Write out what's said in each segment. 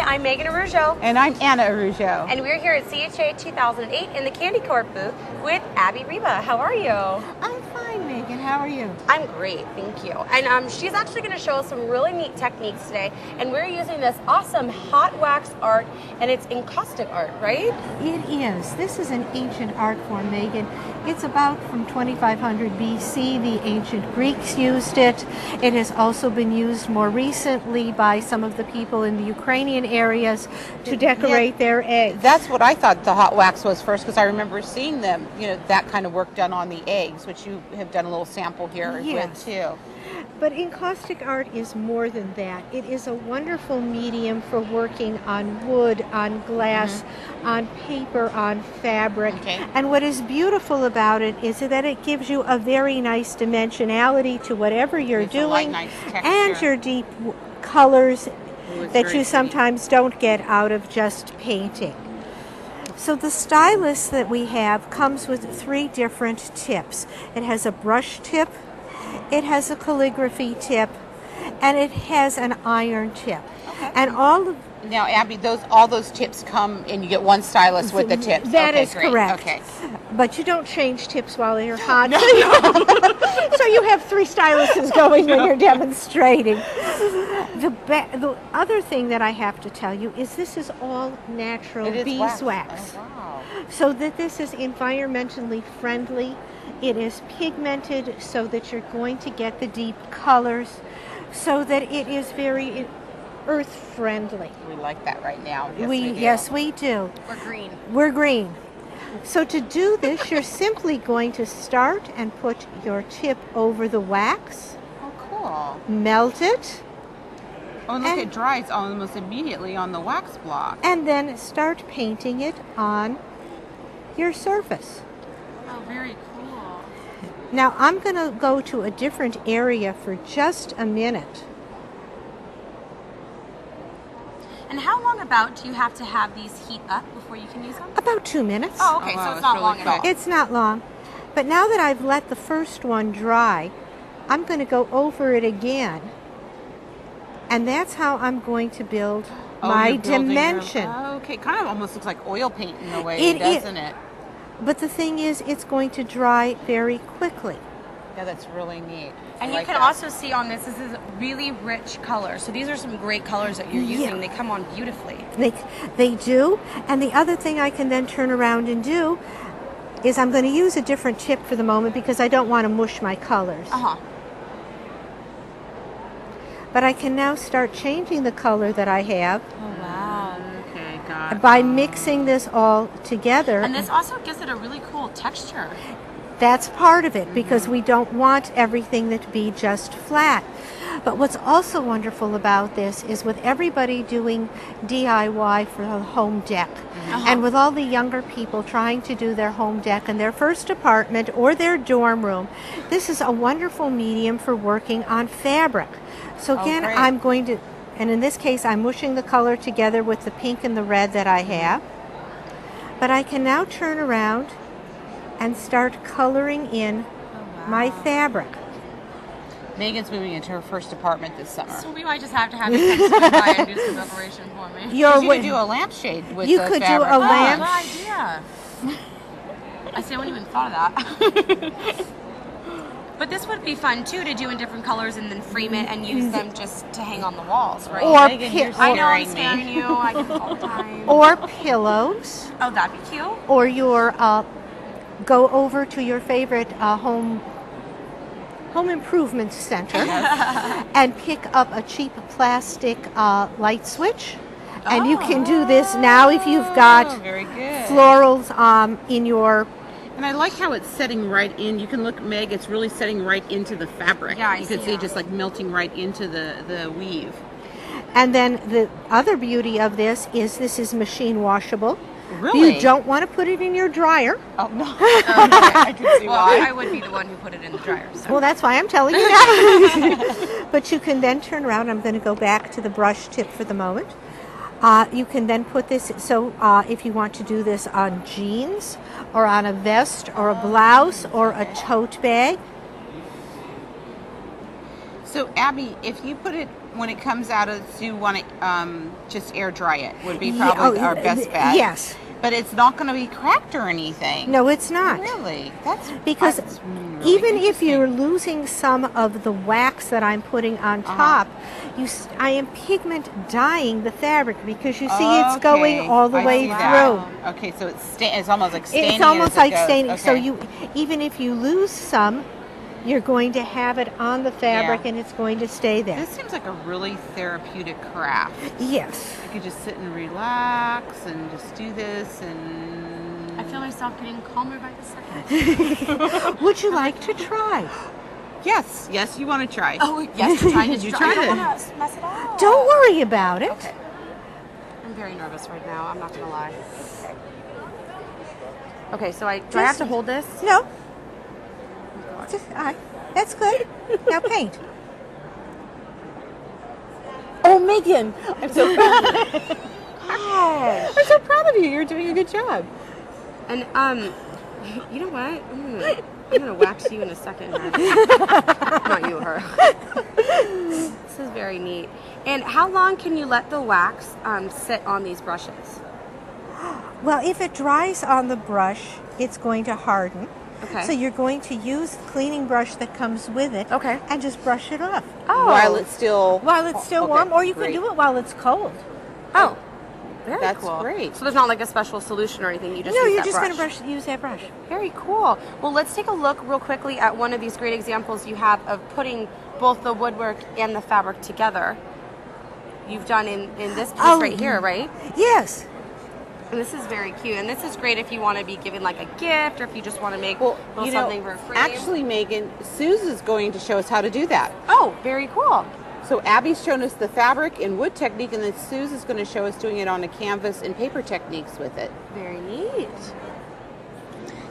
I'm Megan Arujo. And I'm Anna Arujo. And we're here at CHA 2008 in the Candy Corp booth with Abby Riba. How are you? I'm fine, Megan. How are you? I'm great, thank you. And she's actually going to show us some really neat techniques today. And we're using this awesome hot wax art, and it's encaustic art, right? It is. This is an ancient art form, Megan. It's about from 2500 BC. The ancient Greeks used it. It has also been used more recently by some of the people in the Ukrainian areas to decorate their eggs. That's what I thought the hot wax was first, because I remember seeing them, that kind of work done on the eggs, which you have done a little sample here with too. But encaustic art is more than that. It is a wonderful medium for working on wood, on glass, on paper, on fabric. Okay. And what is beautiful about it is that it gives you a very nice dimensionality to whatever you're doing, nice texture. and your deep colors that you very sometimes don't get out of just painting. So the stylus that we have comes with 3 different tips. It has a brush tip, it has a calligraphy tip, and it has an iron tip. Okay. And all of Now, Abby, all those tips come, and you get one stylus with the tips. That okay, is great. correct. Okay. But you don't change tips while they're hot. No. So you have 3 styluses going when you're demonstrating. The other thing that I have to tell you is this is all natural It is beeswax. Oh, wow. So that this is environmentally friendly. It is pigmented so that you're going to get the deep colors, so that it is very earth friendly. We like that right now. Yes, Yes, we do. We're green. We're green. So to do this, you're simply going to start and put your tip over the wax, Oh, cool. melt it, Oh, and look, it dries almost immediately on the wax block. and then start painting it on your surface. Oh, very cool. Now I'm going to go to a different area for just a minute. And how long about do you have to have these heat up before you can use them? About 2 minutes. Oh, okay, Oh, wow, so it's that's not really long at all. quick. It's not long. But now that I've let the first one dry, I'm going to go over it again. And that's how I'm going to build my you're building dimension. Okay, kind of almost looks like oil paint in a way, It is. doesn't it? But the thing is, it's going to dry very quickly. Yeah, that's really neat. And I you like can that. also see on this is really rich colors. So these are some great colors that you're using. Yeah. They come on beautifully. They do. And the other thing I can then turn around and do is I'm going to use a different tip for the moment because I don't want to mush my colors. Uh-huh. But I can now start changing the color that I have Oh, wow. Okay, got it. by mixing this all together. And this also gives it a really cool texture. That's part of it because we don't want everything to be just flat. But what's also wonderful about this is with everybody doing DIY for the home deck, and with all the younger people trying to do their home deck in their first apartment or their dorm room, this is a wonderful medium for working on fabric. So again, great. I'm going to, and in this case, I'm mushing the color together with the pink and the red that I have. But I can now turn around and start coloring in my fabric. Megan's moving into her first apartment this summer. So we might just have to have you come swing by and do some preparation for me. You could do a lampshade with You the could do fabric. a lamp- Good idea. I see, I wouldn't even thought of that. But this would be fun too to do in different colors and then frame it and use them just to hang on the walls, right? Or Megan, you're I know I'm scaring scaring you. I do it all the time. Or pillows, Oh, that'd be cute. or your go over to your favorite home improvement center and pick up a cheap plastic light switch, and you can do this now if you've got very good. florals in your. And I like how it's setting right in. You can look, Meg, it's really setting right into the fabric. Yeah, I you can see see that. just like melting right into the weave. And then the other beauty of this is machine washable. Really? You don't want to put it in your dryer. Oh, no. I can see Well, why. I would be the one who put it in the dryer. So. Well, that's why I'm telling you that. But you can then turn around. I'm going to go back to the brush tip for the moment. You can then put this, so if you want to do this on jeans or on a vest or a blouse or a tote bag. So, Abby, if you put it when it comes out of, do you want to just air dry it? Would be probably our best bet. Yes. But it's not going to be cracked or anything. No, it's not. Really? Because really even if you're interesting. losing some of the wax that I'm putting on top, I am pigment dyeing the fabric because you see it's going all the I way see through. that. Okay, so it's almost like staining. It's almost as it like goes. staining. So Okay. even if you lose some, you're going to have it on the fabric Yeah. and it's going to stay there. This seems like a really therapeutic craft. Yes. You could just sit and relax and just do this and... I feel myself getting calmer by the second. Would you like to try? Yes, you want to try. Oh, yes, you're trying to You I tried don't it. want to mess it up. Don't worry about it. Okay. I'm very nervous right now. I'm not going to lie. Okay, so do I have to hold this? No. Just, all right. That's good. Now paint. Oh, Megan. I'm so proud. Gosh. I'm so proud of you. You're doing a good job. And, you know what? I'm gonna wax you in a second. Not you, her. This is very neat. And how long can you let the wax sit on these brushes? Well, if it dries on the brush, it's going to harden. Okay. So you're going to use the cleaning brush that comes with it. Okay. And just brush it off. Oh. While it's still... While it's still Okay, warm, or you great. can do it while it's cold. Oh. Very That's cool. great. So there's not like a special solution or anything. You just No, use you're that just brush. going to use that brush. Very cool. Well, let's take a look real quickly at one of these great examples you have of putting both the woodwork and the fabric together. You've done in this piece right here, right? Yes. And this is very cute. And this is great if you want to be giving like a gift or if you just want to make Well, a little something for a frame. actually, Megan, Suze is going to show us how to do that. Oh, very cool. So Abby's shown us the fabric and wood technique, and then Suze is going to show us doing it on a canvas and paper techniques with it. Very neat.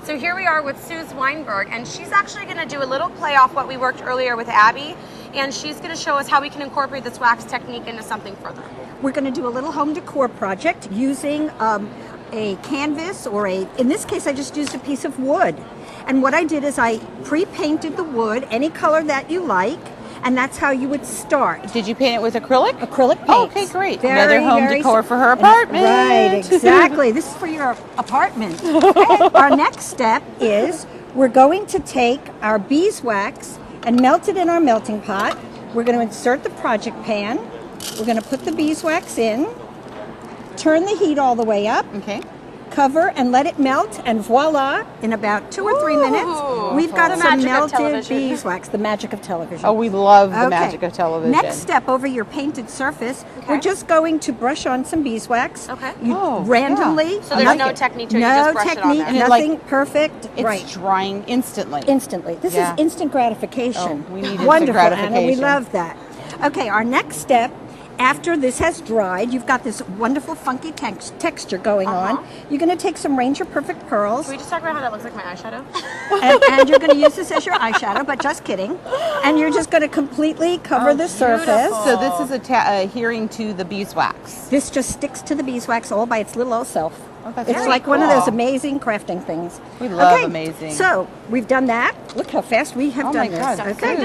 So here we are with Suze Weinberg, and she's actually going to do a little play off what we worked earlier with Abby, and she's going to show us how we can incorporate this wax technique into something further. We're going to do a little home decor project using a canvas in this case I just used a piece of wood. And what I did is I pre-painted the wood, any color that you like, and that's how you would start. Did you paint it with acrylic? Acrylic paints. Oh, okay, great. Very, Another home very decor for her apartment. Right, exactly. This is for your apartment. And our next step is we're going to take our beeswax and melt it in our melting pot. We're going to insert the project pan. We're going to put the beeswax in, turn the heat all the way up, Okay. cover and let it melt, and voila, in about 2 or 3 minutes, we've got The some magic of melted television. beeswax, the magic of television. Oh, we love the Okay. magic of television. Next step, over your painted surface, we're just going to brush on some beeswax. Okay. You Oh, randomly. So there's no technique to it, you No just brush it on technique, there. And it, like, nothing perfect. It's right. drying instantly. Instantly. This Yeah. is instant gratification. Oh, we need instant Wonderful, Anna. We gratification. love that. Okay, our next step, after this has dried, you've got this wonderful funky texture going on. You're going to take some Ranger Perfect pearls. Can we just talk about how that looks like my eyeshadow? and you're going to use this as your eyeshadow, but just kidding. And you're just going to completely cover the surface. So this is adhering to the beeswax. This just sticks to the beeswax all by its little old self. Oh, that's It's very like one of cool. those amazing crafting things. We love amazing. So we've done that. Look how fast we have Oh done my this. God, Okay. Suze.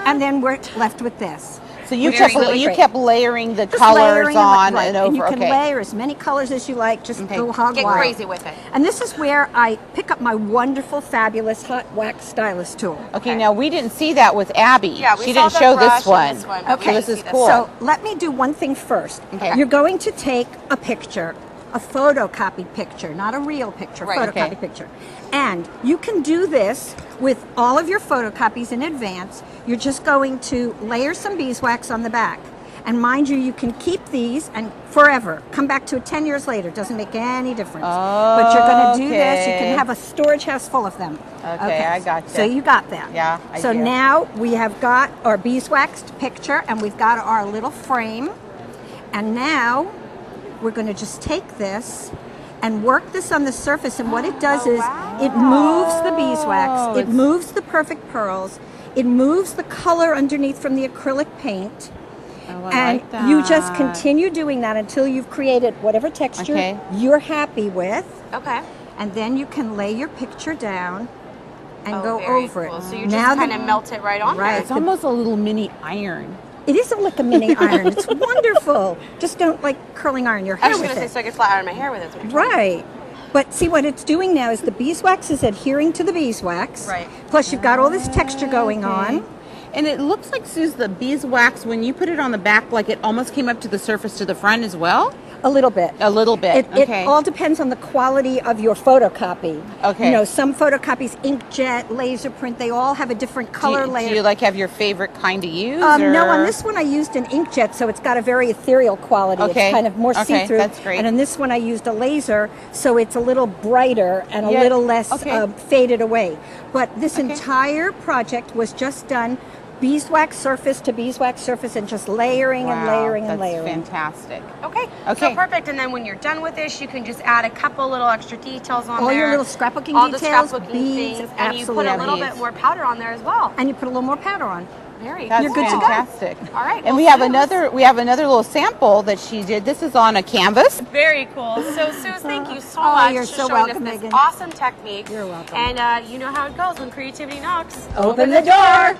And then we're left with this. So you Very kept great. you kept layering the Just colors layering them, on right, and over. you can Okay. layer as many colors as you like. Just Okay. go hog Get wild. crazy with it. And this is where I pick up my wonderful, fabulous hot wax stylus tool. Okay, now we didn't see that with Abby. Yeah, we she saw didn't the show brush this one. and this one, but we So didn't this is see this cool. one. So let me do one thing first. Okay. You're going to take a picture, a photocopied picture, not a real picture, Right. photocopied Okay. picture. And you can do this with all of your photocopies in advance. You're just going to layer some beeswax on the back. And mind you, you can keep these and forever. Come back to it 10 years later. Doesn't make any difference. But you're going to do this. You Okay. can have a storage house full of them. Okay, I gotcha. So you got that. Yeah, I So do. now we have got our beeswaxed picture and we've got our little frame. And now we're going to just take this and work this on the surface. And what it does is it moves the beeswax, it moves the perfect pearls, it moves the color underneath from the acrylic paint. Oh, I And like that. you just continue doing that until you've created whatever texture Okay. you're happy with. Okay. And then you can lay your picture down and Oh, go very over cool. it. So you Now just kind the- of melt it right on Right. there. It's almost a little mini iron. It is like a mini iron. It's wonderful. Just don't like curling iron your I hair was with going to say it. so I could flat iron my hair with it. So Right. But see what it's doing now is the beeswax is adhering to the beeswax. Right. Plus you've got all this texture going on. And it looks like, Suze, the beeswax, when you put it on the back, like it almost came up to the surface to the front as well? A little bit. A little bit, okay. It all depends on the quality of your photocopy. Okay. You know, some photocopies, inkjet, laser print, they all have a different color layer. Do you like have your favorite kind to use? No, or- on this one I used an inkjet, so it's got a very ethereal quality. Okay. It's kind of more Okay, see-through. that's great. And on this one I used a laser, so it's a little brighter and a Yeah, little less okay. faded away. But this Okay. entire project was just done beeswax surface to beeswax surface and just layering and Wow, layering and that's layering. fantastic. Okay. Okay. So perfect. And then when you're done with this, you can just add a couple little extra details on All there. your little scrapbooking all details, the scrapbooking beads, things, and you put a absolutely. little bit more powder on there as well. And you put a little more powder on. Very That's cool. good to go. fantastic. All right, And well, we have Suze- another little sample that she did. This is on a canvas. Very cool. So, Suze, thank you so Oh, much you're for so showing welcome, us this Megan. awesome technique. You're welcome. And you know how it goes when creativity knocks. Open the door.